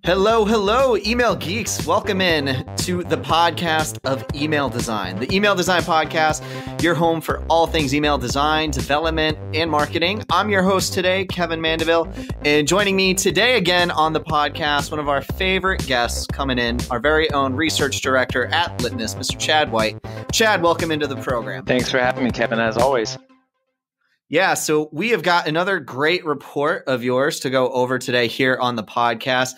Hello, hello, email geeks. Welcome in to the podcast of Email Design. The Email Design Podcast, your home for all things email design, development, and marketing. I'm your host today, Kevin Mandeville, and joining me today again on the podcast, one of our favorite guests coming in, our very own research director at Litmus, Mr. Chad White. Chad, welcome into the program. Thanks for having me, Kevin, as always. Yeah, so we have got another great report of yours to go over today here on the podcast,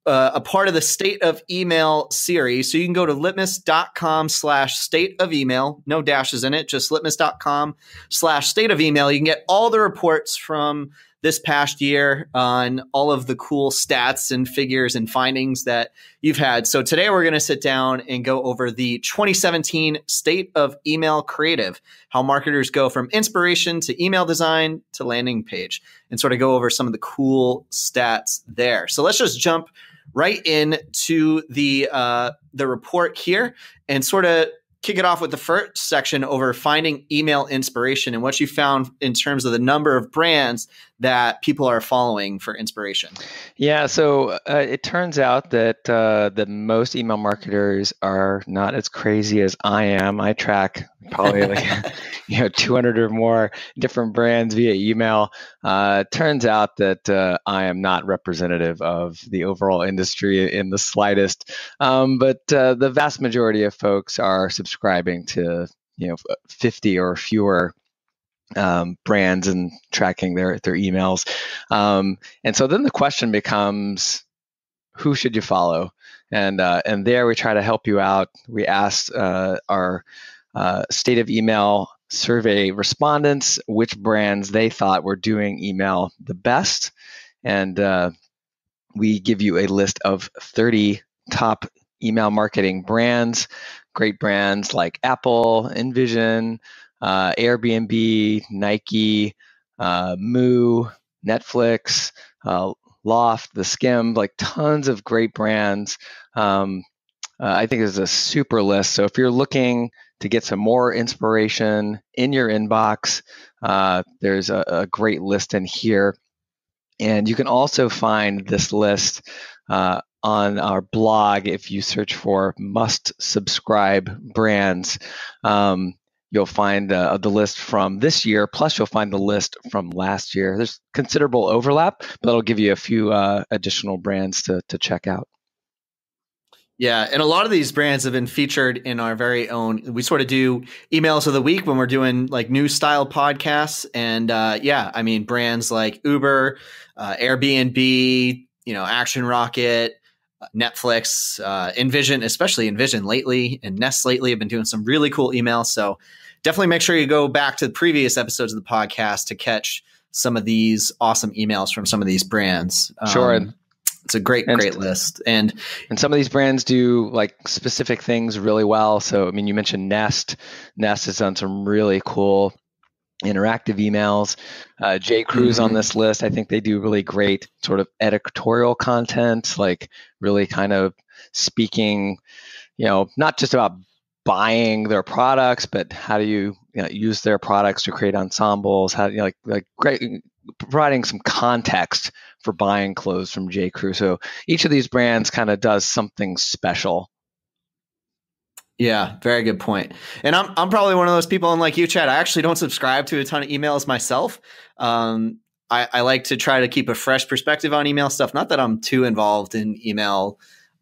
a part of the State of Email series. So you can go to litmus.com/state of email, no dashes in it, just litmus.com/state of email. You can get all the reports from this past year on all of the cool stats and figures and findings that you've had. So today we're going to sit down and go over the 2017 State of Email Creative, how marketers go from inspiration to email design to landing page, and sort of go over some of the cool stats there. So let's just jump right into the report here and sort of kick it off with the first section over finding email inspiration and what you found in terms of the number of brands that people are following for inspiration. Yeah, so it turns out that that most email marketers are not as crazy as I am. I track probably like 200 or more different brands via email. Turns out that I am not representative of the overall industry in the slightest, but the vast majority of folks are subscribing to 50 or fewer brands and tracking their emails. And so then the question becomes, who should you follow? And there we try to help you out. We asked our State of Email survey respondents which brands they thought were doing email the best. And we give you a list of 30 top email marketing brands, great brands like Apple, InVision, Airbnb, Nike, Moo, Netflix, Loft, The Skim, like tons of great brands. I think it's a super list. So if you're looking to get some more inspiration in your inbox, there's a great list in here. And you can also find this list on our blog if you search for must subscribe brands. You'll find the list from this year, plus you'll find the list from last year. There's considerable overlap, but it'll give you a few additional brands to check out. Yeah, and a lot of these brands have been featured in our very own, we sort of do emails of the week when we're doing like news style podcasts. And brands like Uber, Airbnb, Action Rocket, Netflix, InVision, especially InVision lately, and Nest lately have been doing some really cool emails. So definitely make sure you go back to the previous episodes of the podcast to catch some of these awesome emails from some of these brands. Sure. It's a great list. And some of these brands do like specific things really well. So, I mean, you mentioned Nest. Nest has done some really cool interactive emails. J.Crew's on this list. I think they do really great sort of editorial content, like really kind of speaking, not just about buying their products, but how do you, use their products to create ensembles? How do you like great, providing some context for buying clothes from J.Crew. So each of these brands kind of does something special. Yeah, very good point. And I'm probably one of those people, unlike you, Chad, I actually don't subscribe to a ton of emails myself. I like to try to keep a fresh perspective on email stuff. Not that I'm too involved in email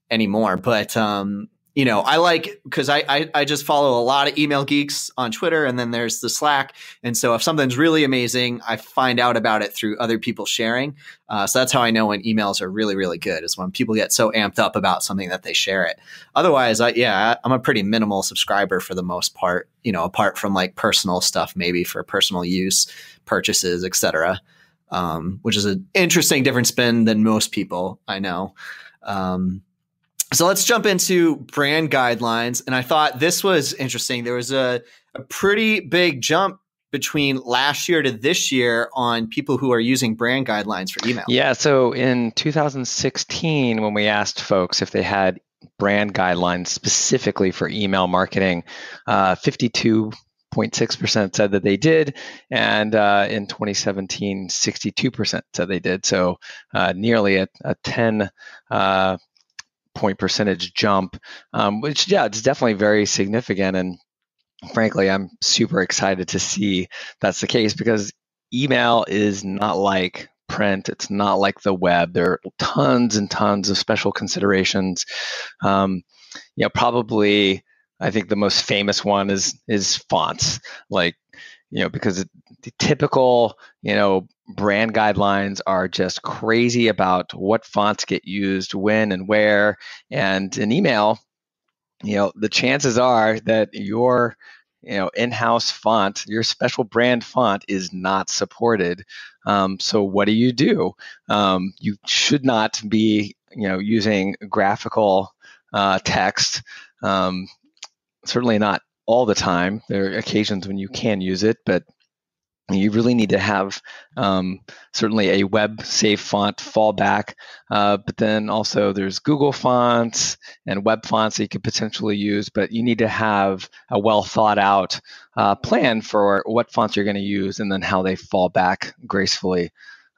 anymore, but I like, because I just follow a lot of email geeks on Twitter, and then there's the Slack. And so if something's really amazing, I find out about it through other people sharing. So that's how I know when emails are really, really good, is when people get so amped up about something that they share it. Otherwise, I'm a pretty minimal subscriber for the most part, apart from like personal stuff, maybe for personal use, purchases, etc. Which is an interesting different spin than most people I know. So let's jump into brand guidelines. And I thought this was interesting. There was a pretty big jump between last year to this year on people who are using brand guidelines for email. Yeah. So in 2016, when we asked folks if they had brand guidelines specifically for email marketing, 52% 0.6% said that they did, and in 2017, 62% said they did. So nearly a 10 point percentage jump, which, yeah, it's definitely very significant. And frankly, I'm super excited to see that's the case, because email is not like print. It's not like the web. There are tons and tons of special considerations. Probably, I think the most famous one is fonts. Like, because the typical, brand guidelines are just crazy about what fonts get used when and where. And in email, the chances are that your in-house font, your special brand font, is not supported. So what do? You should not be using graphical text. Certainly not all the time. There are occasions when you can use it, but you really need to have certainly a web-safe font fallback. But then also there's Google fonts and web fonts that you could potentially use, but you need to have a well-thought-out plan for what fonts you're going to use and then how they fall back gracefully.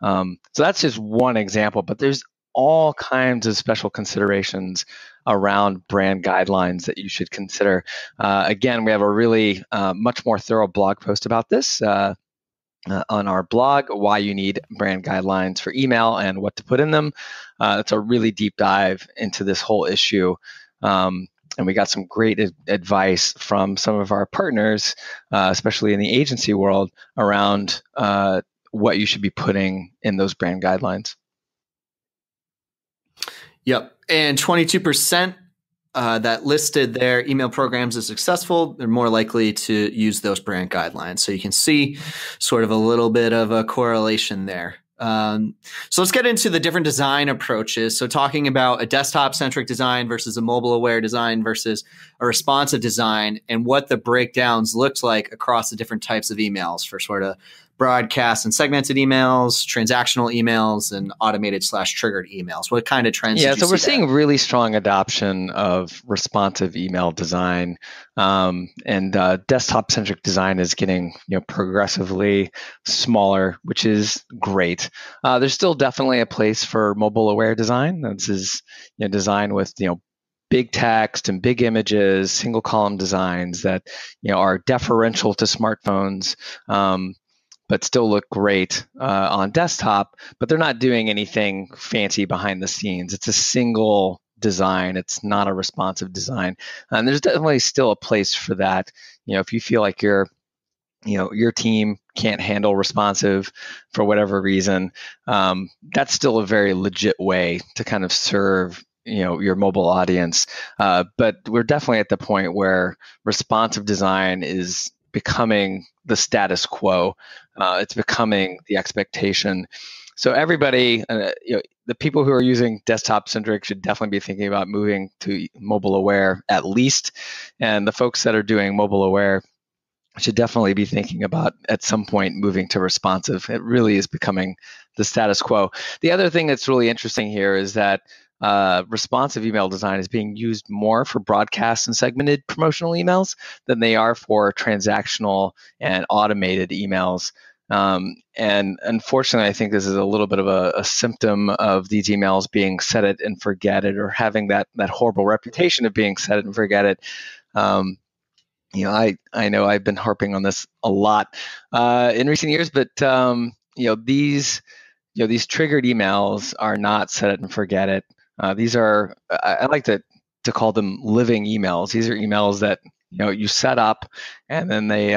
So that's just one example, but there's all kinds of special considerations around brand guidelines that you should consider. Again, we have a really much more thorough blog post about this on our blog, why you need brand guidelines for email and what to put in them. It's a really deep dive into this whole issue. And we got some great advice from some of our partners, especially in the agency world, around what you should be putting in those brand guidelines. Yep. And 22% that listed their email programs as successful, they're more likely to use those brand guidelines. So you can see sort of a little bit of a correlation there. So let's get into the different design approaches. So talking about a desktop-centric design versus a mobile-aware design versus a responsive design, and what the breakdowns looked like across the different types of emails for sort of broadcast and segmented emails, transactional emails, and automated/triggered emails. What kind of trends? Yeah, so we're seeing really strong adoption of responsive email design, and desktop-centric design is getting progressively smaller, which is great. There's still definitely a place for mobile-aware design. This is design with big text and big images, single-column designs that are deferential to smartphones. But still look great on desktop, but they're not doing anything fancy behind the scenes. It's a single design. It's not a responsive design. And there's definitely still a place for that. If you feel like your team can't handle responsive for whatever reason, that's still a very legit way to kind of serve your mobile audience. But we're definitely at the point where responsive design is becoming the status quo. It's becoming the expectation. So everybody, the people who are using desktop centric should definitely be thinking about moving to mobile aware at least. And the folks that are doing mobile aware should definitely be thinking about at some point moving to responsive. It really is becoming the status quo. The other thing that's really interesting here is that responsive email design is being used more for broadcast and segmented promotional emails than they are for transactional and automated emails. And unfortunately, I think this is a little bit of a symptom of these emails being set it and forget it, or having that horrible reputation of being set it and forget it. I know I've been harping on this a lot in recent years, but these triggered emails are not set it and forget it. These are, I like to call them living emails. These are emails that you set up, and then they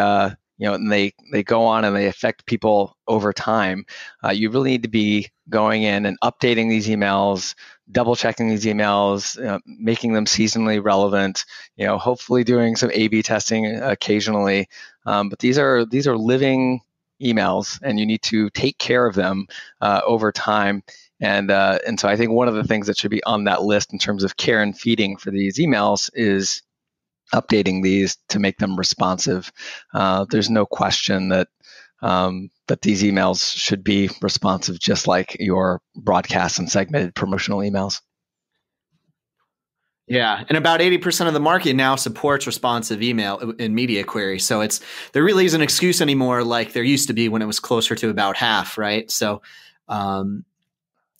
they go on and they affect people over time. You really need to be going in and updating these emails, double checking these emails, making them seasonally relevant. Hopefully doing some A/B testing occasionally. But these are living emails, and you need to take care of them over time. And so I think one of the things that should be on that list in terms of care and feeding for these emails is updating these to make them responsive. There's no question that these emails should be responsive, just like your broadcast and segmented promotional emails. Yeah, and about 80% of the market now supports responsive email in media query. So there really isn't an excuse anymore like there used to be when it was closer to about half, right? So um,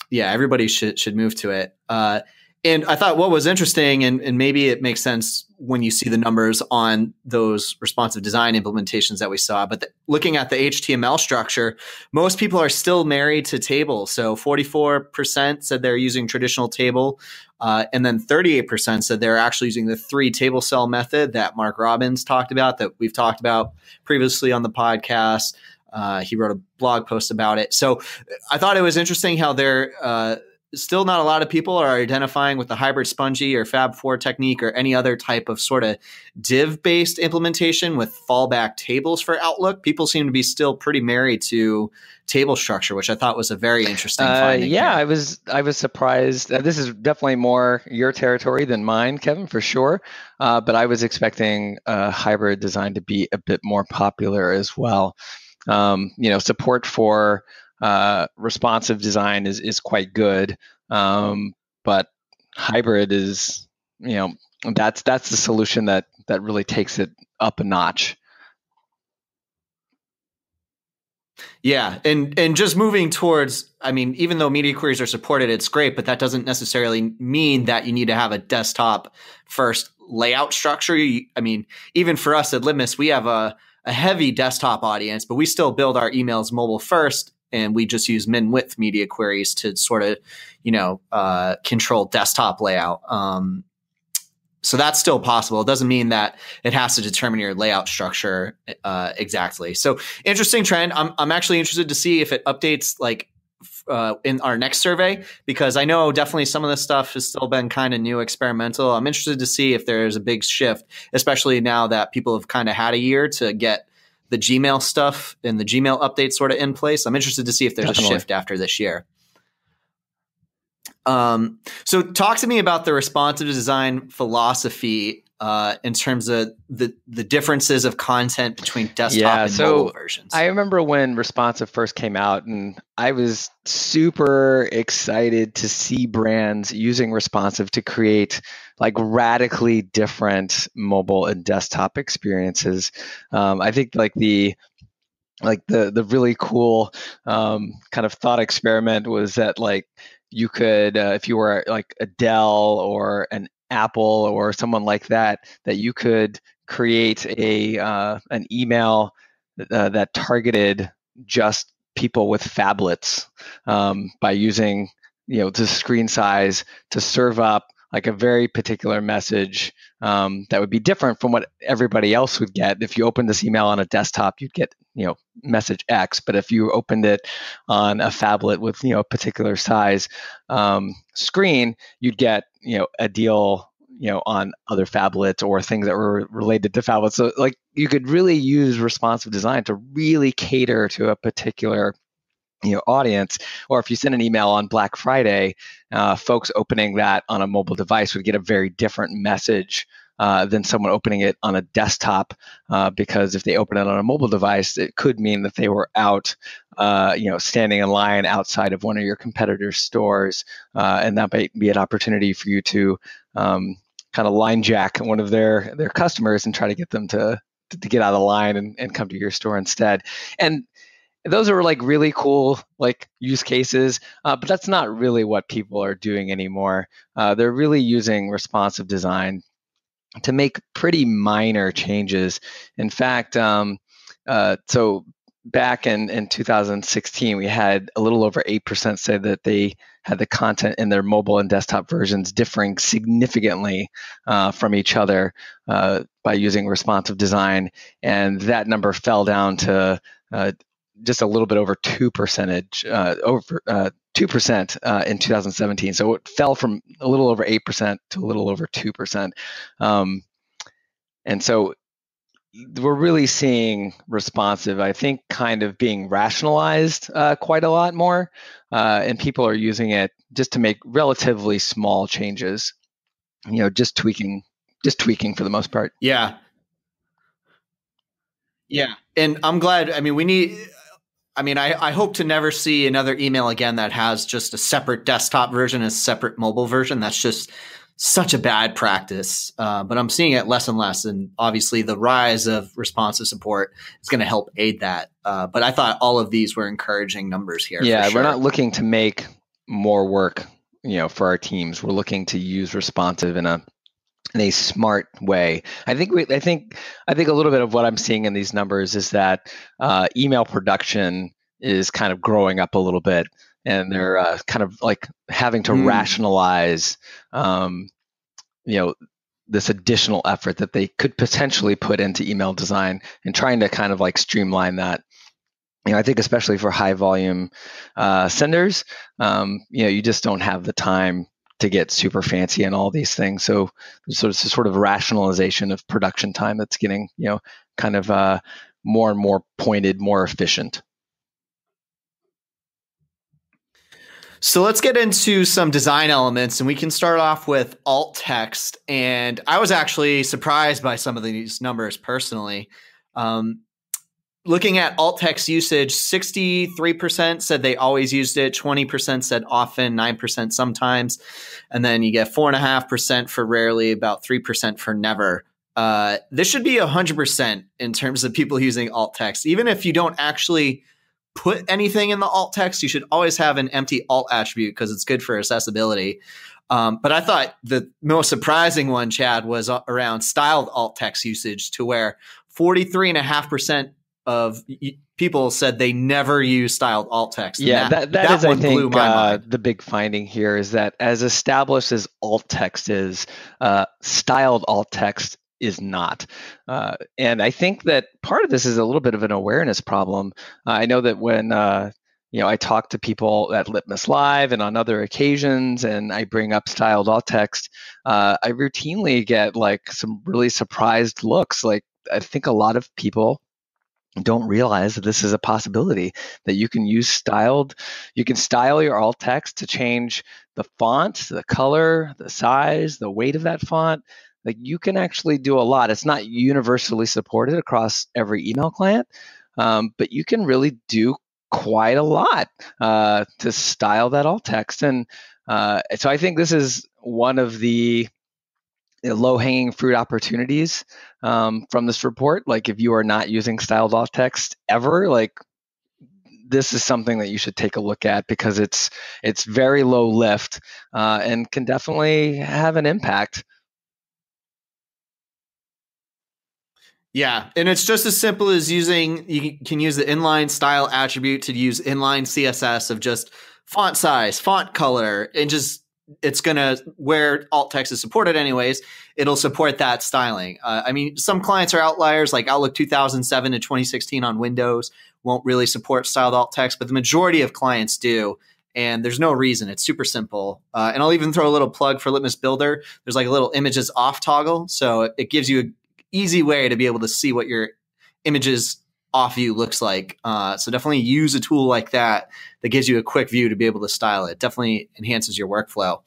yeah, everybody should move to it. And I thought what was interesting, and maybe it makes sense when you see the numbers on those responsive design implementations that we saw, but looking at the HTML structure, most people are still married to tables. So 44% said they're using traditional table, and then 38% said they're actually using the 3 table cell method that Mark Robbins talked about, that we've talked about previously on the podcast. He wrote a blog post about it. So I thought it was interesting how they're still not a lot of people are identifying with the hybrid spongy or Fab4 technique or any other type of sort of div-based implementation with fallback tables for Outlook. People seem to be still pretty married to table structure, which I thought was a very interesting finding. Yeah, I was surprised. This is definitely more your territory than mine, Kevin, for sure. But I was expecting hybrid design to be a bit more popular as well. Support for responsive design is quite good, but hybrid is, that's the solution that really takes it up a notch. Yeah, and just moving towards, I mean, even though media queries are supported, it's great, but that doesn't necessarily mean that you need to have a desktop first layout structure. I mean, even for us at Litmus, we have a heavy desktop audience, but we still build our emails mobile first, and we just use min-width media queries to sort of, control desktop layout. So that's still possible. It doesn't mean that it has to determine your layout structure exactly. So interesting trend. I'm actually interested to see if it updates in our next survey, because I know definitely some of this stuff has still been kind of new, experimental. I'm interested to see if there's a big shift, especially now that people have kind of had a year to get the Gmail stuff and the Gmail updates sort of in place. I'm interested to see if there's a shift after this year. So talk to me about the responsive design philosophy in terms of the differences of content between desktop and mobile versions. I remember when responsive first came out, and I was super excited to see brands using responsive to create like radically different mobile and desktop experiences. I think the really cool kind of thought experiment was that you could, if you were like a Dell or an Apple or someone like that you could create an email that targeted just people with phablets by using the screen size to serve up like a very particular message that would be different from what everybody else would get. If you opened this email on a desktop, you'd get message X, but if you opened it on a phablet with a particular size screen, you'd get a deal on other phablets or things that were related to phablets. So you could really use responsive design to really cater to a particular audience. Or if you send an email on Black Friday, folks opening that on a mobile device would get a very different message than someone opening it on a desktop, because if they open it on a mobile device, it could mean that they were out, standing in line outside of one of your competitors' stores, and that might be an opportunity for you to kind of line jack one of their customers and try to get them to get out of the line and come to your store instead. And those are really cool use cases, but that's not really what people are doing anymore. They're really using responsive design to make pretty minor changes. In fact, so back in 2016, we had a little over 8% say that they had the content in their mobile and desktop versions differing significantly from each other by using responsive design. And that number fell down to just a little bit over 2%, over 2% in 2017. So it fell from a little over 8% to a little over 2%. And so we're really seeing responsive, I think, kind of being rationalized quite a lot more, and people are using it just to make relatively small changes, just tweaking for the most part. Yeah. And I'm glad, I hope to never see another email again that has just a separate desktop version and a separate mobile version. That's just such a bad practice. But I'm seeing it less and less. And obviously the rise of responsive support is going to help aid that. But I thought all of these were encouraging numbers here. Yeah, for sure. We're not looking to make more work, for our teams. We're looking to use responsive in a smart way. I think a little bit of what I'm seeing in these numbers is that email production is kind of growing up a little bit, and they're kind of like having to rationalize, this additional effort that they could potentially put into email design and trying to kind of like streamline that. I think especially for high volume senders, you just don't have the time to get super fancy and all these things. So there's sort of rationalization of production time that's getting, kind of more and more pointed, more efficient. So let's get into some design elements, and we can start off with alt text. And I was actually surprised by some of these numbers personally. Looking at alt text usage, 63% said they always used it, 20% said often, 9% sometimes, and then you get 4.5% for rarely, about 3% for never. This should be 100% in terms of people using alt text. Even if you don't actually put anything in the alt text, you should always have an empty alt attribute because it's good for accessibility. But I thought the most surprising one, Chad, was around styled alt text usage, to where 43.5% of people said they never use styled alt text. Yeah, that is, I think, the big finding here is that as established as alt text is, styled alt text is not. And I think that part of this is a little bit of an awareness problem. I know that when I talk to people at Litmus Live and on other occasions, and I bring up styled alt text, I routinely get like some really surprised looks. Like, I think a lot of people don't realize that this is a possibility, that you can style your alt text to change the font, the color, the size, the weight of that font. Like, you can actually do a lot. It's not universally supported across every email client, but you can really do quite a lot to style that alt text. And so I think this is one of the low-hanging fruit opportunities from this report. Like, if you are not using styled alt text ever, like, this is something that you should take a look at, because it's very low lift and can definitely have an impact. Yeah, and it's just as simple as you can use the inline style attribute to use inline CSS of just font size, font color, and just, it's going to, where alt text is supported anyways, it'll support that styling. I mean, some clients are outliers, like Outlook 2007 to 2016 on Windows won't really support styled alt text, but the majority of clients do. And there's no reason. It's super simple. And I'll even throw a little plug for Litmus Builder. There's like a little images off toggle. So it gives you an easy way to be able to see what your images off view looks like. So definitely use a tool like that gives you a quick view to be able to style it. Definitely enhances your workflow.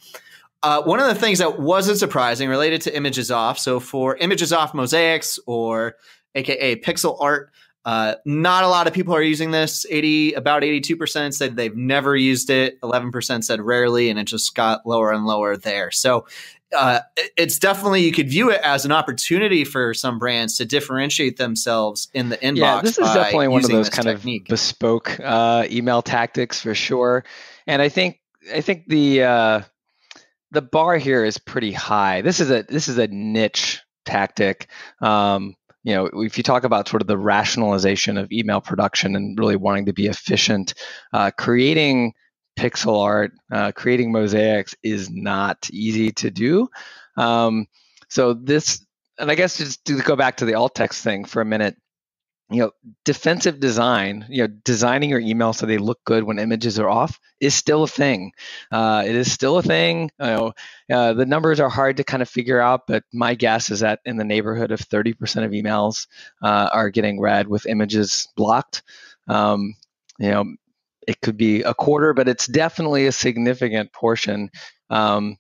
One of the things that wasn't surprising related to images off. So for images off mosaics, or AKA pixel art, not a lot of people are using this. About 82% said they've never used it. 11% said rarely, and it just got lower and lower there. So it's definitely, you could view it as an opportunity for some brands to differentiate themselves in the inbox. Yeah, this is definitely one of those kind technique. Of bespoke email tactics for sure. And I think the bar here is pretty high. This is a niche tactic. If you talk about sort of the rationalization of email production and really wanting to be efficient, creating pixel art, creating mosaics is not easy to do. So this, and I guess just to go back to the alt text thing for a minute, defensive design, designing your email so they look good when images are off is still a thing. It is still a thing. The numbers are hard to kind of figure out, but my guess is that in the neighborhood of 30% of emails are getting read with images blocked. It could be a quarter, but it's definitely a significant portion. And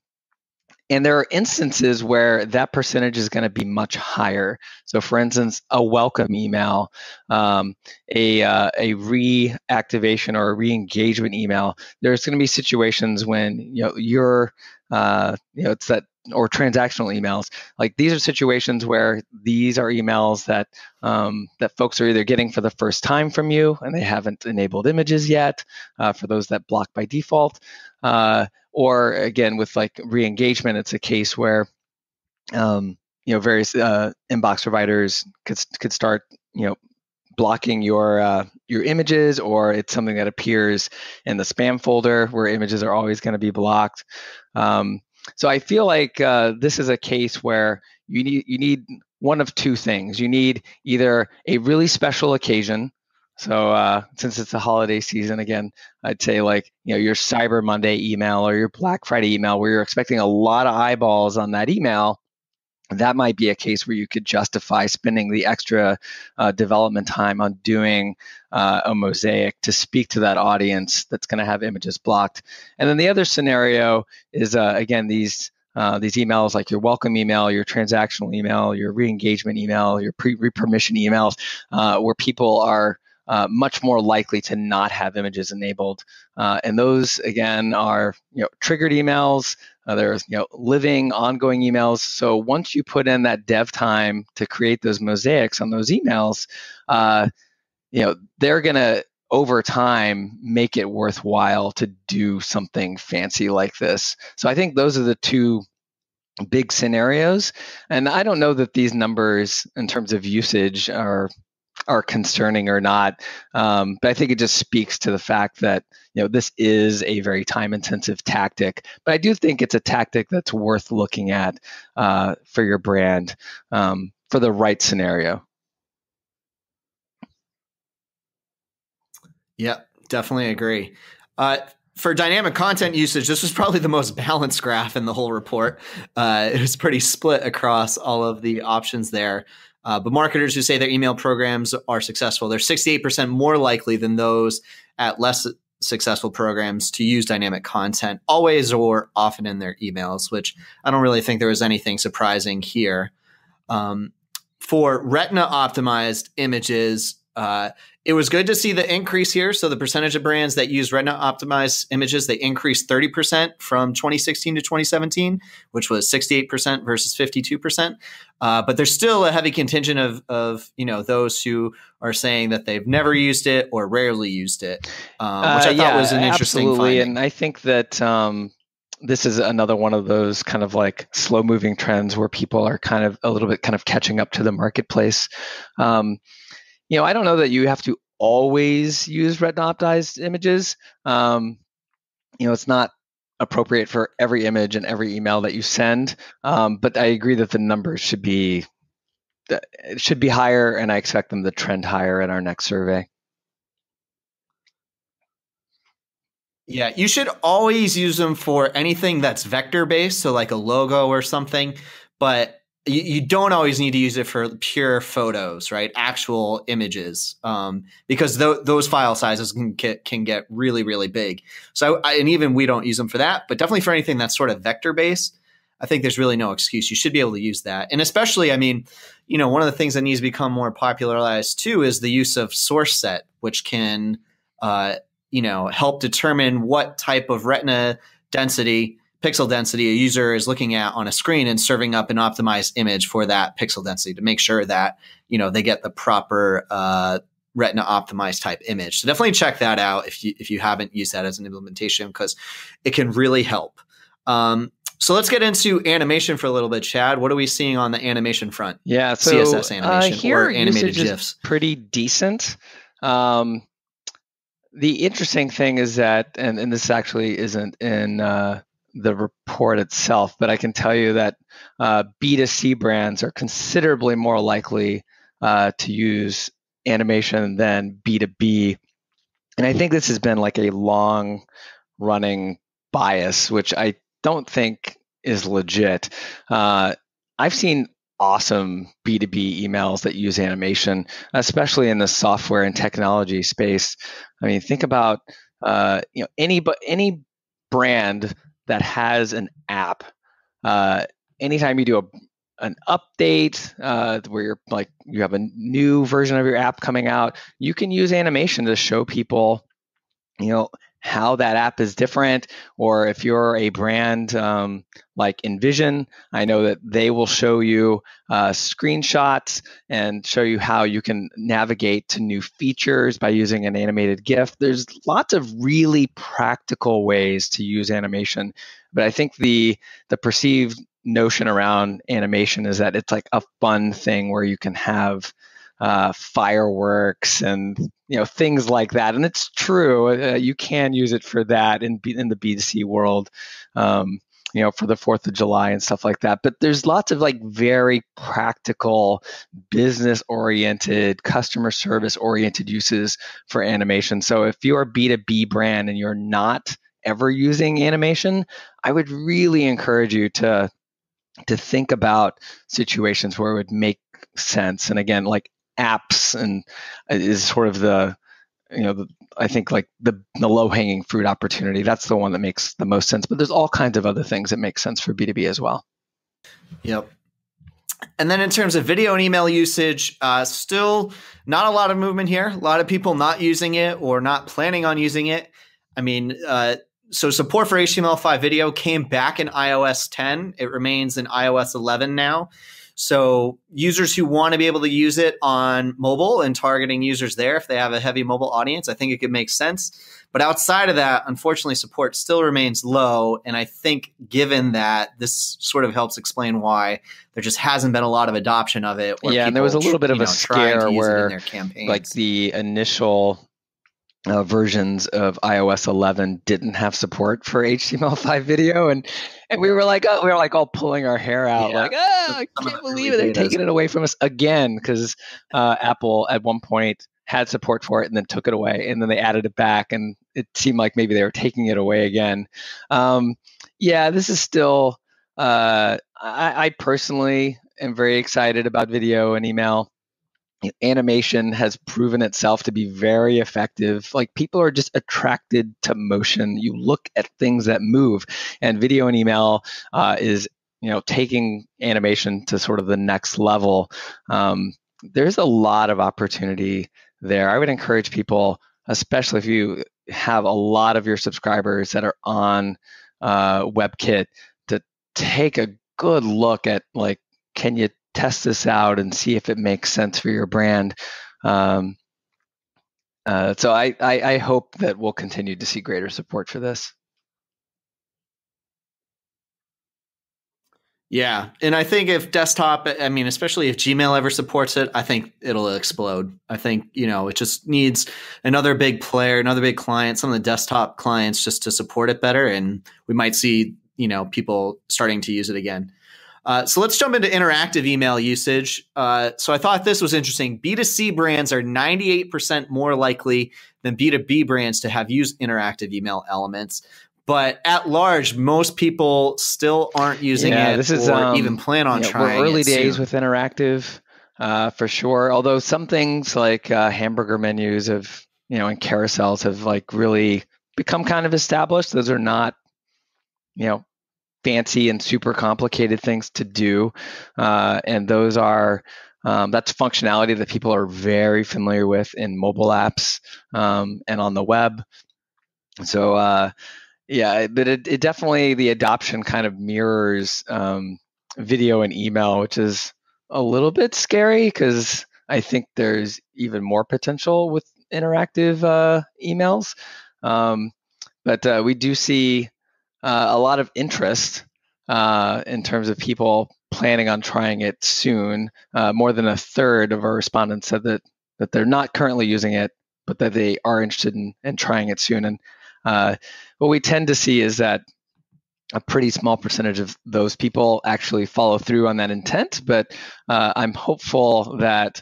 there are instances where that percentage is going to be much higher. So, for instance, a welcome email, a reactivation or a re-engagement email. There's going to be situations when it's that or transactional emails. Like these are situations where these are emails that that folks are either getting for the first time from you and they haven't enabled images yet, for those that block by default, or again with like re-engagement, it's a case where various inbox providers could start blocking your images, or it's something that appears in the spam folder where images are always going to be blocked. So I feel like this is a case where you need one of two things. You need either a really special occasion. So since it's the holiday season, again, I'd say like your Cyber Monday email or your Black Friday email where you're expecting a lot of eyeballs on that email. That might be a case where you could justify spending the extra development time on doing a mosaic to speak to that audience that's going to have images blocked. And then the other scenario is, again, these emails like your welcome email, your transactional email, your re-engagement email, your pre-permission emails, where people are much more likely to not have images enabled. And those, again, are triggered emails. There's living, ongoing emails. So once you put in that dev time to create those mosaics on those emails, they're going to, over time, make it worthwhile to do something fancy like this. So I think those are the two big scenarios. And I don't know that these numbers in terms of usage are concerning or not. But I think it just speaks to the fact that this is a very time-intensive tactic. But I do think it's a tactic that's worth looking at for your brand for the right scenario. Yep, definitely agree. For dynamic content usage, this was probably the most balanced graph in the whole report. It was pretty split across all of the options there. But marketers who say their email programs are successful, they're 68% more likely than those at less successful programs to use dynamic content always or often in their emails, which I don't really think there was anything surprising here. For Retina optimized images, it was good to see the increase here. So the percentage of brands that use Retina optimized images, they increased 30% from 2016 to 2017, which was 68% versus 52%. But there's still a heavy contingent of those who are saying that they've never used it or rarely used it, which I thought was an interesting finding. And I think that this is another one of those kind of like slow moving trends where people are kind of a little bit kind of catching up to the marketplace. I don't know that you have to always use Retina optimized images. It's not appropriate for every image and every email that you send. But I agree that the numbers should be higher, and I expect them to trend higher in our next survey. Yeah, you should always use them for anything that's vector based, so like a logo or something, but you don't always need to use it for pure photos, right? Actual images, because those file sizes can get really, really big. So, and even we don't use them for that, but definitely for anything that's sort of vector based, I think there's really no excuse. You should be able to use that. And especially, one of the things that needs to become more popularized too is the use of source set, which can, help determine what type of retina pixel density a user is looking at on a screen and serving up an optimized image for that pixel density to make sure that, they get the proper retina optimized type image. So definitely check that out if you haven't used that as an implementation, because it can really help. So let's get into animation for a little bit, Chad. What are we seeing on the animation front? Yeah, so CSS animation here or animated usage GIFs? Is pretty decent. The interesting thing is that, and this actually isn't in the report itself, but I can tell you that B2C brands are considerably more likely to use animation than B2B. And I think this has been like a long running bias, which I don't think is legit. I've seen awesome B2B emails that use animation, especially in the software and technology space. I mean, think about any brand that has an app. Anytime you do an update where you have a new version of your app coming out, you can use animation to show people, how that app is different, or if you're a brand like Envision, I know that they will show you screenshots and show you how you can navigate to new features by using an animated GIF. There's lots of really practical ways to use animation, but I think the perceived notion around animation is that it's like a fun thing where you can have fireworks and things like that, and it's true. You can use it for that in the B2C world, for the 4th of July and stuff like that. But there's lots of like very practical, business-oriented, customer service-oriented uses for animation. So if you're a B2B brand and you're not ever using animation, I would really encourage you to think about situations where it would make sense. And again, like apps and is sort of I think like the low-hanging fruit opportunity. That's the one that makes the most sense. But there's all kinds of other things that make sense for B2B as well. Yep. And then in terms of video and email usage, still not a lot of movement here. A lot of people not using it or not planning on using it. I mean, so support for HTML5 video came back in iOS 10. It remains in iOS 11 now. So users who want to be able to use it on mobile and targeting users there, if they have a heavy mobile audience, I think it could make sense. But outside of that, unfortunately, support still remains low. And I think given that, this sort of helps explain why there just hasn't been a lot of adoption of it. Yeah, and there was a little bit of a scare where like the initial versions of iOS 11 didn't have support for HTML5 video, and we were like all pulling our hair out, I can't believe it, they're taking it away from us again, because Apple at one point had support for it and then took it away, and then they added it back, and it seemed like maybe they were taking it away again. This is still I personally am very excited about video and email. Animation has proven itself to be very effective. Like, people are just attracted to motion. You look at things that move, and video and email is taking animation to sort of the next level. There's a lot of opportunity there. I would encourage people, especially if you have a lot of your subscribers that are on WebKit, to take a good look at, like, can you test this out and see if it makes sense for your brand. So I hope that we'll continue to see greater support for this. Yeah. And I think if desktop, I mean, especially if Gmail ever supports it, I think it'll explode. I think, it just needs another big player, another big client, some of the desktop clients just to support it better. And we might see, people starting to use it again. So let's jump into interactive email usage. So I thought this was interesting. B2C brands are 98% more likely than B2B brands to have used interactive email elements. But at large, most people still aren't using it this is, or even plan on trying. We're early days soon. with interactive, for sure. Although some things like hamburger menus have, and carousels have like really become kind of established. Those are not, fancy and super complicated things to do, and those are that's functionality that people are very familiar with in mobile apps and on the web. So but it definitely, the adoption kind of mirrors video and email, which is a little bit scary because I think there's even more potential with interactive emails. But we do see a lot of interest in terms of people planning on trying it soon. More than a third of our respondents said that they're not currently using it, but that they are interested in trying it soon. And what we tend to see is that a pretty small percentage of those people actually follow through on that intent. But I'm hopeful that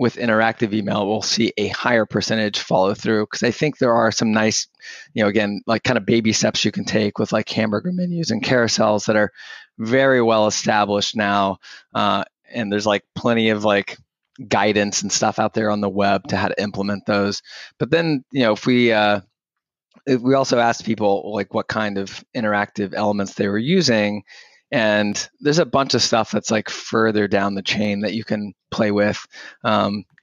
with interactive email, we'll see a higher percentage follow through, because I think there are some nice, again, like kind of baby steps you can take with like hamburger menus and carousels that are very well established now. And there's like plenty of like guidance and stuff out there on the web to how to implement those. But then, if we also asked people like what kind of interactive elements they were using, And there's a bunch of stuff that's like further down the chain that you can play with,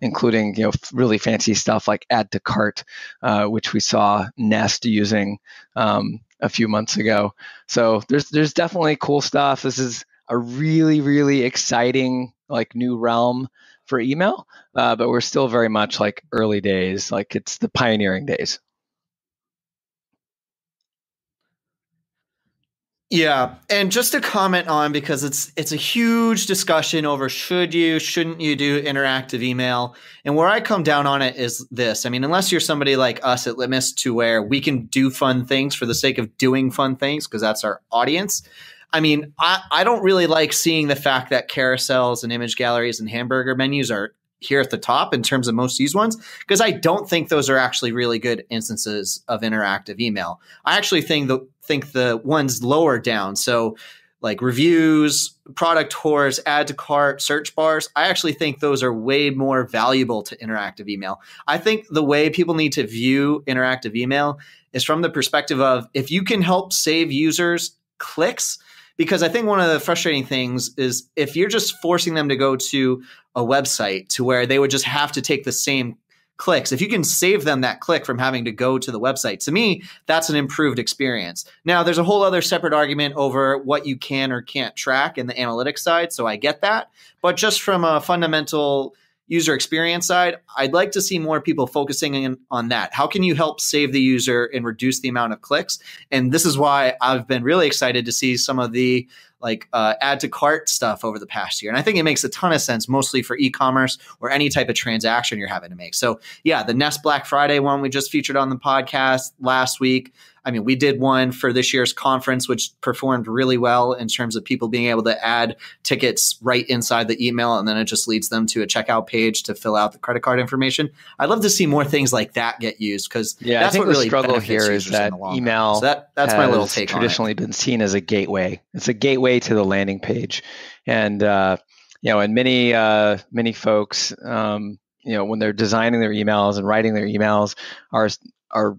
including really fancy stuff like add to cart, which we saw Nest using a few months ago. So there's definitely cool stuff. This is a really, really exciting like new realm for email, but we're still very much like early days, like it's the pioneering days. Yeah, and just to comment on, because it's a huge discussion over shouldn't you do interactive email, and where I come down on it is this. I mean, unless you're somebody like us at Litmus to where we can do fun things for the sake of doing fun things because that's our audience. I mean, I don't really like seeing the fact that carousels and image galleries and hamburger menus are here at the top in terms of most used ones, because I don't think those are actually really good instances of interactive email. I actually think the ones lower down, so like reviews, product tours, add to cart, search bars, I actually think those are way more valuable to interactive email. I think the way people need to view interactive email is from the perspective of if you can help save users clicks. Because I think one of the frustrating things is if you're just forcing them to go to a website to where they would just have to take the same clicks, if you can save them that click from having to go to the website, to me, that's an improved experience. Now, there's a whole other separate argument over what you can or can't track in the analytics side, so I get that. But just from a fundamental user experience side, I'd like to see more people focusing on that. How can you help save the user and reduce the amount of clicks? And this is why I've been really excited to see some of the add to cart stuff over the past year. And I think it makes a ton of sense, mostly for e-commerce or any type of transaction you're having to make. So yeah, the Nest Black Friday one we just featured on the podcast last week. I mean, we did one for this year's conference, which performed really well in terms of people being able to add tickets right inside the email, and then it just leads them to a checkout page to fill out the credit card information. I'd love to see more things like that get used, because that's I think what really the struggle benefits here is users in that the long email run. So that's my little take on it. Traditionally been seen as a gateway. It's a gateway to the landing page, and and many folks, when they're designing their emails and writing their emails, are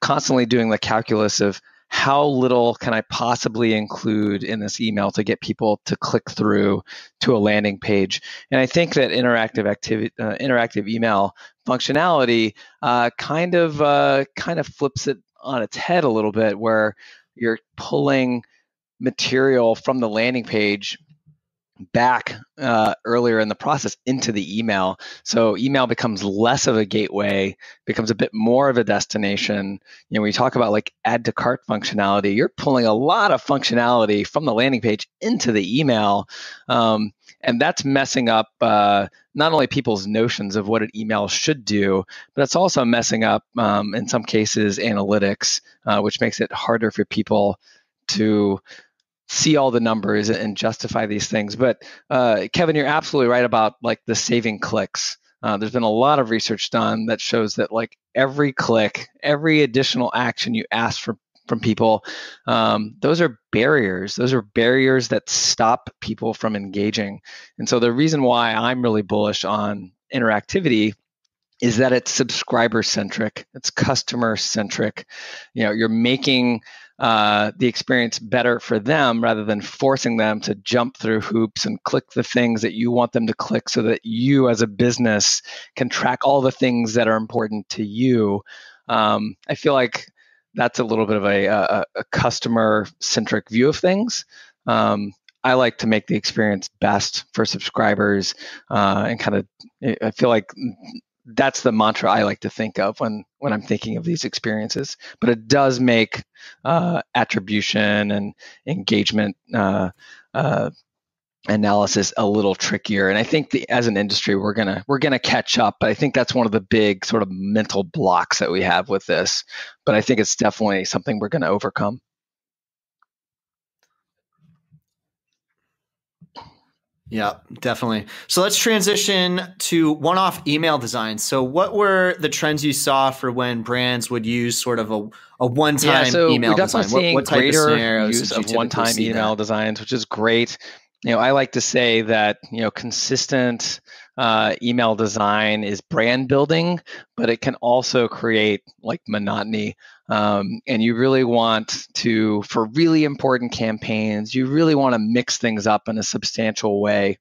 constantly doing the calculus of how little can I possibly include in this email to get people to click through to a landing page. And I think that interactive email functionality kind of flips it on its head a little bit, where you're pulling material from the landing page back earlier in the process into the email. So email becomes less of a gateway, becomes a bit more of a destination. When you talk about like add to cart functionality, you're pulling a lot of functionality from the landing page into the email. And that's messing up not only people's notions of what an email should do, but it's also messing up, in some cases, analytics, which makes it harder for people to see all the numbers and justify these things. But Kevin, you're absolutely right about like the saving clicks. There's been a lot of research done that shows that like every click, every additional action you ask from people, those are barriers. Those are barriers that stop people from engaging. And so the reason why I'm really bullish on interactivity is that it's subscriber centric, it's customer centric. You're making the experience better for them rather than forcing them to jump through hoops and click the things that you want them to click, so that you as a business can track all the things that are important to you. I feel like that's a little bit of a customer centric view of things. I like to make the experience best for subscribers, and I feel like that's the mantra I like to think of when I'm thinking of these experiences. But it does make attribution and engagement analysis a little trickier. And I think as an industry, we're gonna catch up. But I think that's one of the big sort of mental blocks that we have with this. But I think it's definitely something we're gonna overcome. Yeah, definitely. So let's transition to one-off email designs. So what were the trends you saw for when brands would use sort of a one-time email design? We're definitely seeing what type greater of scenarios use of one-time email designs, which is great. I like to say that, consistent email design is brand building, but it can also create like monotony. And you really want to, for really important campaigns, you really want to mix things up in a substantial way.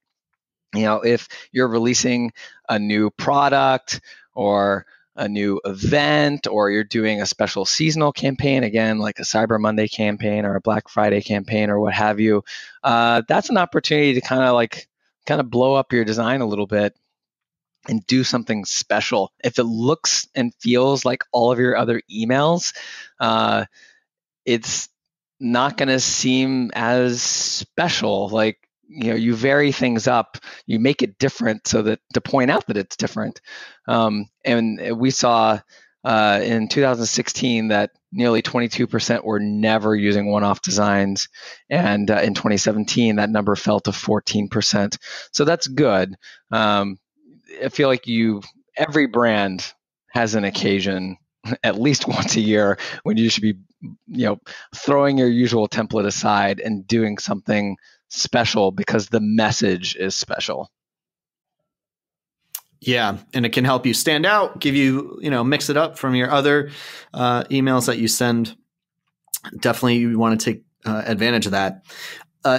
If you're releasing a new product or a new event, or you're doing a special seasonal campaign, again, like a Cyber Monday campaign or a Black Friday campaign or what have you, that's an opportunity to kind of blow up your design a little bit and do something special. If it looks and feels like all of your other emails, it's not going to seem as special. Like, you vary things up, you make it different so that to point out that it's different. And we saw in 2016 that nearly 22% were never using one-off designs. And in 2017, that number fell to 14%. So that's good. I feel like every brand has an occasion at least once a year when you should be, throwing your usual template aside and doing something special because the message is special. Yeah, and it can help you stand out, give you, mix it up from your other emails that you send. Definitely you want to take advantage of that.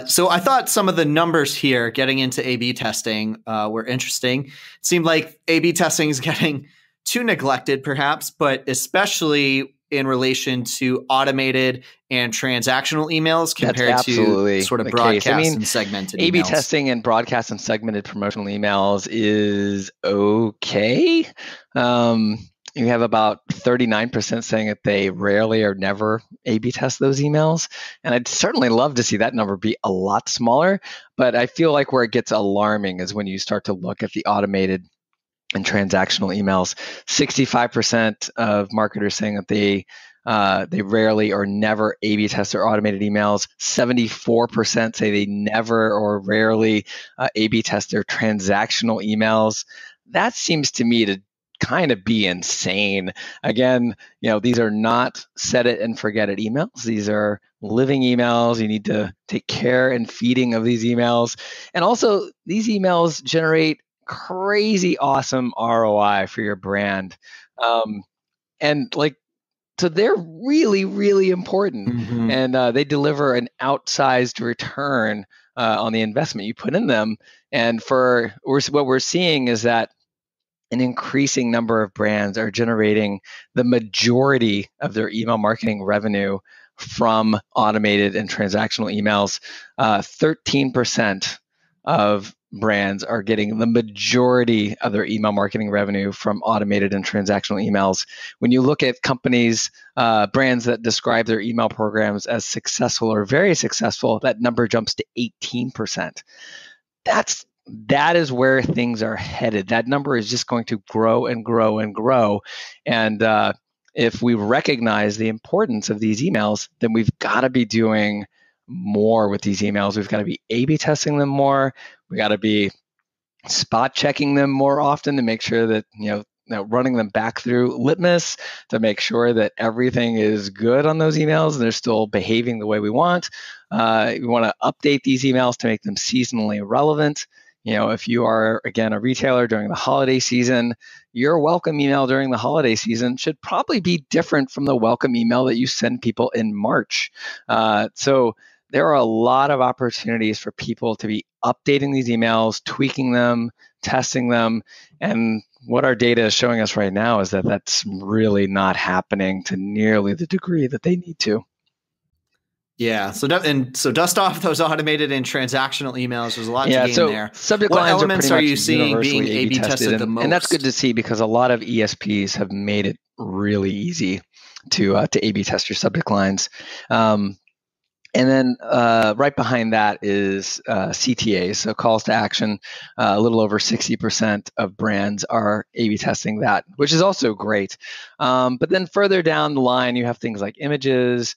So I thought some of the numbers here getting into A/B testing were interesting. It seemed like A/B testing is getting too neglected perhaps, but especially in relation to automated and transactional emails compared to sort of broadcast and segmented A/B emails. testing and broadcast and segmented promotional emails is okay. You have about 39% saying that they rarely or never A/B test those emails. And I'd certainly love to see that number be a lot smaller. But I feel like where it gets alarming is when you start to look at the automated and transactional emails. 65% of marketers saying that they rarely or never A/B test their automated emails. 74% say they never or rarely A/B test their transactional emails. That seems to me to kind of be insane. Again, these are not set it and forget it emails. These are living emails. You need to take care and feeding of these emails. And also, these emails generate crazy awesome ROI for your brand. So they're really, really important. Mm-hmm. And they deliver an outsized return on the investment you put in them. And what we're seeing is that an increasing number of brands are generating the majority of their email marketing revenue from automated and transactional emails. 13% of brands are getting the majority of their email marketing revenue from automated and transactional emails. When you look at companies, brands that describe their email programs as successful or very successful, that number jumps to 18%. That is where things are headed. That number is just going to grow and grow and grow. And if we recognize the importance of these emails, then we've got to be doing more with these emails. We've got to be A/B testing them more. We got to be spot checking them more often to make sure that, running them back through Litmus to make sure that everything is good on those emails and they're still behaving the way we want. We want to update these emails to make them seasonally relevant. If you are, again, a retailer during the holiday season, your welcome email during the holiday season should probably be different from the welcome email that you send people in March. So there are a lot of opportunities for people to be updating these emails, tweaking them, testing them. And what our data is showing us right now is that that's really not happening to nearly the degree that they need to. Yeah. So dust off those automated and transactional emails. There's a lot to gain there. Subject what lines elements are you seeing being A/B tested the most? And that's good to see because a lot of ESPs have made it really easy to A/B test your subject lines. And then right behind that is CTAs, so calls to action. A little over 60% of brands are A/B testing that, which is also great. But then further down the line, you have things like images,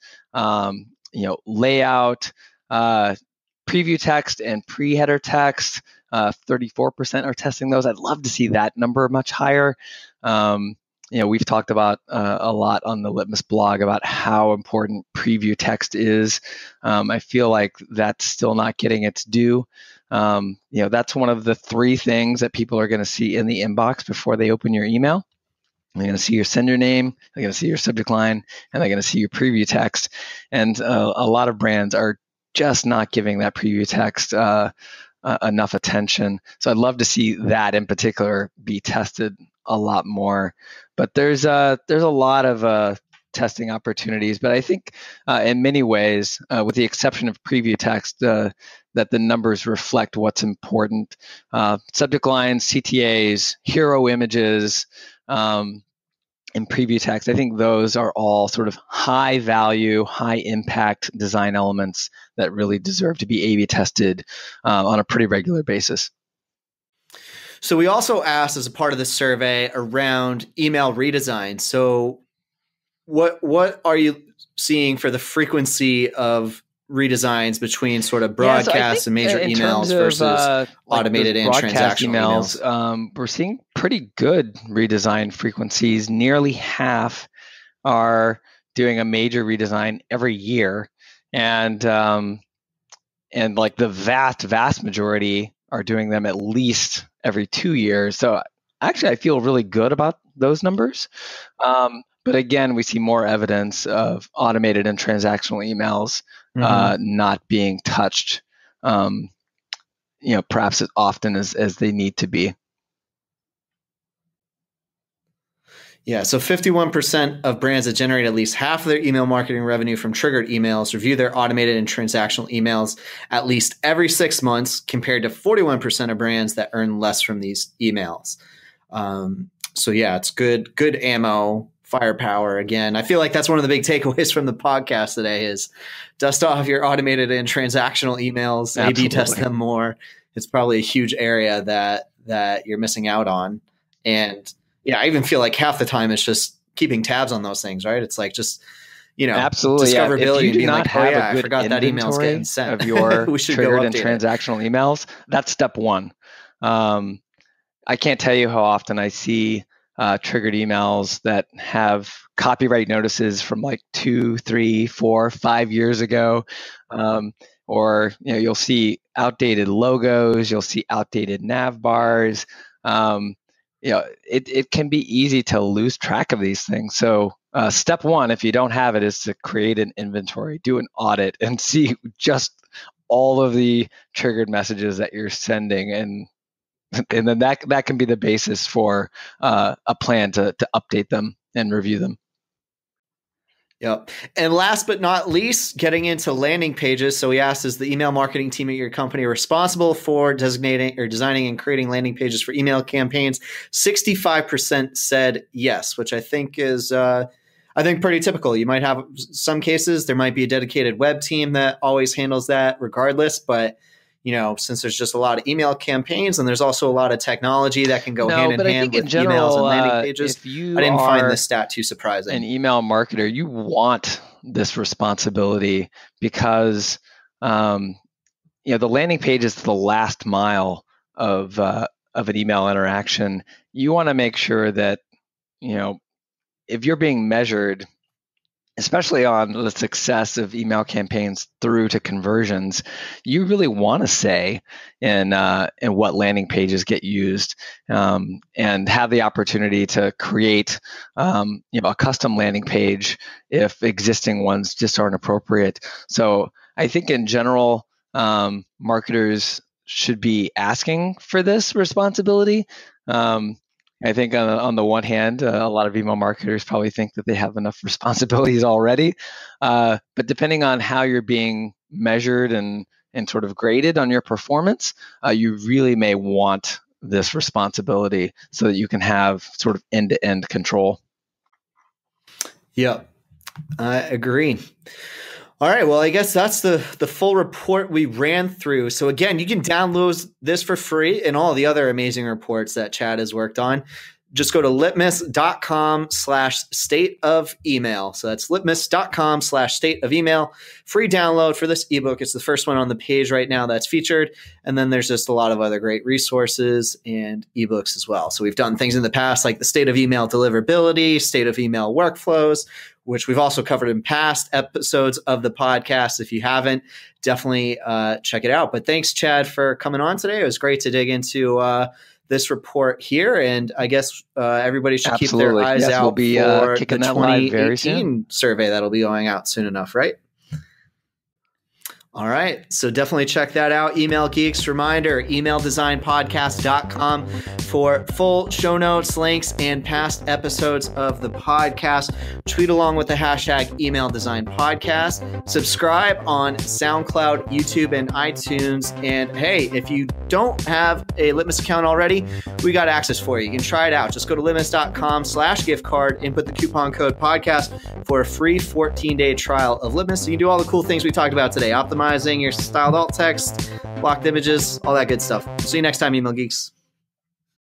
layout, preview text, and pre-header text. 34% are testing those. I'd love to see that number much higher. we've talked about a lot on the Litmus blog about how important preview text is. I feel like that's still not getting its due. That's one of the 3 things that people are going to see in the inbox before they open your email. They're going to see your sender name, they're going to see your subject line, and they're going to see your preview text. And a lot of brands are just not giving that preview text enough attention. So I'd love to see that in particular be tested a lot more. But there's a lot of testing opportunities. But I think in many ways, with the exception of preview text, that the numbers reflect what's important. Subject lines, CTAs, hero images, and preview text, I think those are all sort of high value, high impact design elements that really deserve to be A/B tested on a pretty regular basis. So we also asked as a part of the survey around email redesign. So what are you seeing for the frequency of redesigns between sort of broadcast and major emails versus automated and transactional emails? We're seeing pretty good redesign frequencies. Nearly half are doing a major redesign every year, and like the vast majority are doing them at least every 2 years. So actually, I feel really good about those numbers. But again, we see more evidence of automated and transactional emails not being touched, perhaps as often as they need to be. Yeah, so 51% of brands that generate at least half of their email marketing revenue from triggered emails review their automated and transactional emails at least every 6 months, compared to 41% of brands that earn less from these emails. So yeah, it's good ammo, firepower. Again, I feel like that's one of the big takeaways from the podcast today is dust off your automated and transactional emails, A/B test them more. It's probably a huge area that you're missing out on. And yeah, I even feel like half the time it's just keeping tabs on those things, right? It's like just, absolutely discoverability and being like, oh yeah, I forgot that email's getting sent. Of your we should triggered go and transactional emails. That's step 1. I can't tell you how often I see triggered emails that have copyright notices from like 2, 3, 4, 5 years ago. Or you'll see outdated logos, you'll see outdated nav bars. It can be easy to lose track of these things. So step 1, if you don't have it, is to create an inventory, do an audit, and see just all of the triggered messages that you're sending, and then that can be the basis for a plan to update them and review them. Yep. And last but not least, getting into landing pages. So we asked, is the email marketing team at your company responsible for designating or designing and creating landing pages for email campaigns? 65% said yes, which I think is pretty typical. You might have some cases, there might be a dedicated web team that always handles that regardless, but since there's just a lot of email campaigns and there's also a lot of technology that can go hand in hand with emails and landing pages, I didn't find this stat too surprising. An email marketer, you want this responsibility because, the landing page is the last mile of an email interaction. You want to make sure that, if you're being measured, especially on the success of email campaigns through to conversions, you really want to say in what landing pages get used, and have the opportunity to create a custom landing page if existing ones just aren't appropriate. So I think in general, marketers should be asking for this responsibility. I think on the one hand, a lot of email marketers probably think that they have enough responsibilities already. But depending on how you're being measured and sort of graded on your performance, you really may want this responsibility so that you can have sort of end-to-end control. Yep, I agree. All right, well, I guess that's the full report we ran through. So again, you can download this for free and all the other amazing reports that Chad has worked on. just go to litmus.com/state of email. So that's litmus.com/state of email. Free download for this ebook. It's the first one on the page right now that's featured. And then there's just a lot of other great resources and ebooks as well. So we've done things in the past like the state of email deliverability, state of email workflows, which we've also covered in past episodes of the podcast. If you haven't, definitely check it out. But thanks, Chad, for coming on today. It was great to dig into this report here, and I guess everybody should keep their eyes out we'll be, for the that live very 2018 soon. survey that'll be going out soon enough, right? All right. So definitely check that out. Email Geeks, reminder, emaildesignpodcast.com for full show notes, links, and past episodes of the podcast. Tweet along with the hashtag Email Design Podcast. Subscribe on SoundCloud, YouTube, and iTunes. And hey, if you don't have a Litmus account already, we got access for you. You can try it out. Just go to litmus.com/gift card, input the coupon code podcast for a free 14-day trial of Litmus. So you can do all the cool things we talked about today. Optimizing your styled alt text, blocked images, all that good stuff. See you next time, Email Geeks.